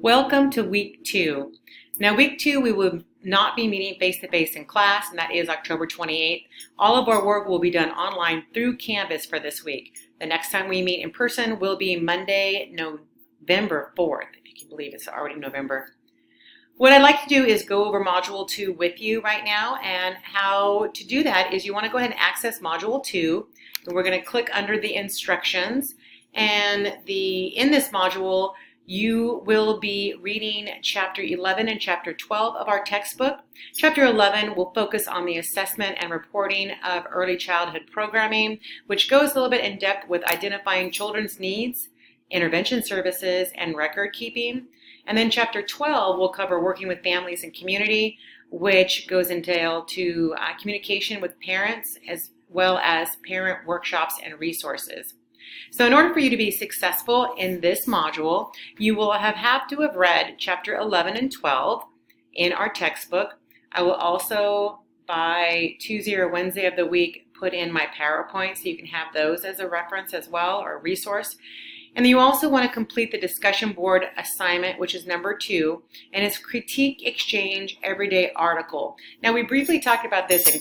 Welcome to week 2. Now week 2 we will not be meeting face-to-face in class, and that is October 28th. All of our work will be done online through Canvas for this week. The next time we meet in person will be Monday, November 4th, if you can believe it's already November. What I'd like to do is go over Module 2 with you right now, and how to do that is you want to go ahead and access Module 2, and we're going to click under the instructions, and in this module you will be reading Chapter 11 and Chapter 12 of our textbook. Chapter 11 will focus on the assessment and reporting of early childhood programming, which goes a little bit in depth with identifying children's needs, intervention services, and record keeping. And then Chapter 12 will cover working with families and community, which goes into communication with parents as well as parent workshops and resources. So in order for you to be successful in this module, you will have to have read Chapter 11 and 12 in our textbook. I will also, by Tuesday or Wednesday of the week, put in my PowerPoint so you can have those as a reference as well, or a resource. And then you also want to complete the discussion board assignment, which is number 2, and it's Critique Exchange Everyday Article. Now we briefly talked about this in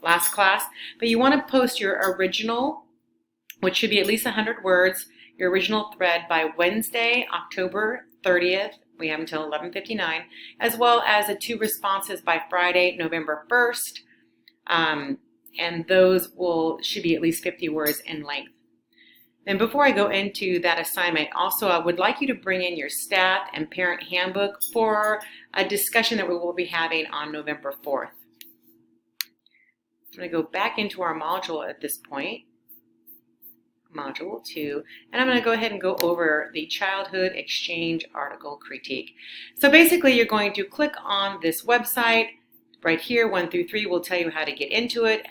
last class, but you want to post your original, which should be at least 100 words, your original thread by Wednesday, October 30th. We have until 11:59, as well as the 2 responses by Friday, November 1st. And those should be at least 50 words in length. And before I go into that assignment, also I would like you to bring in your staff and parent handbook for a discussion that we will be having on November 4th. I'm going to go back into our module at this point. Module 2, and I'm going to go ahead and go over the Childhood Exchange Article Critique. So basically you're going to click on this website right here. 1 through 3 will tell you how to get into it,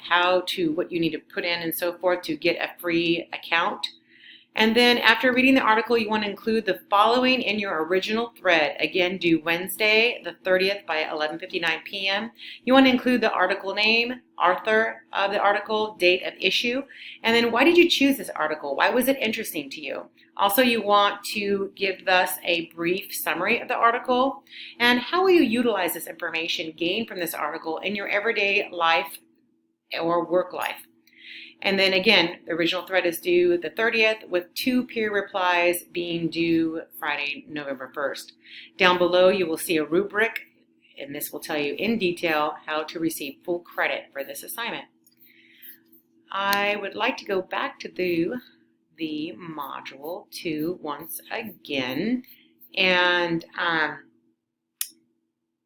what you need to put in and so forth to get a free account. And then after reading the article, you want to include the following in your original thread. Again, due Wednesday the 30th by 11:59 p.m. You want to include the article name, author of the article, date of issue, and then why did you choose this article? Why was it interesting to you? Also, you want to give us a brief summary of the article, and how will you utilize this information gained from this article in your everyday life or work life? And then again, the original thread is due the 30th, with 2 peer replies being due Friday, November 1st. Down below, you will see a rubric, and this will tell you in detail how to receive full credit for this assignment. I would like to go back to the module 2 once again and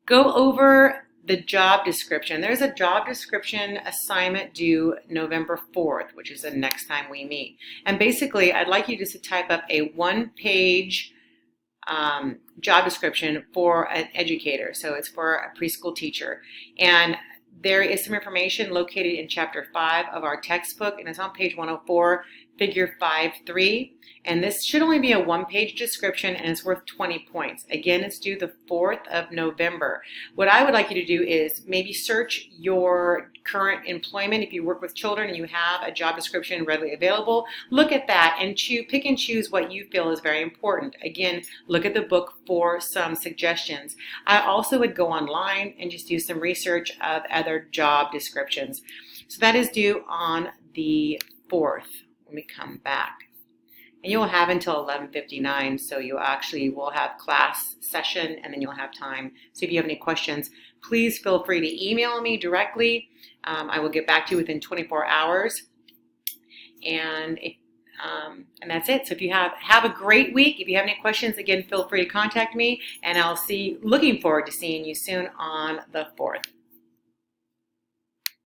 go over the job description. There's a job description assignment due November 4th, which is the next time we meet. And basically, I'd like you just to type up a 1-page job description for an educator. So it's for a preschool teacher. And there is some information located in Chapter 5 of our textbook, and it's on page 104, figure 5.3. And this should only be a 1-page description, and it's worth 20 points. Again, it's due the 4th of November. What I would like you to do is maybe search your current employment. If you work with children and you have a job description readily available, look at that and pick and choose what you feel is very important. Again, look at the book for some suggestions. I also would go online and just do some research of other job descriptions. So that is due on the 4th when we come back. And you'll have until 11:59, so you actually will have class session, and then you'll have time. So if you have any questions, please feel free to email me directly. I will get back to you within 24 hours. And that's it. So if you have a great week. If you have any questions, again, feel free to contact me, and looking forward to seeing you soon on the 4th.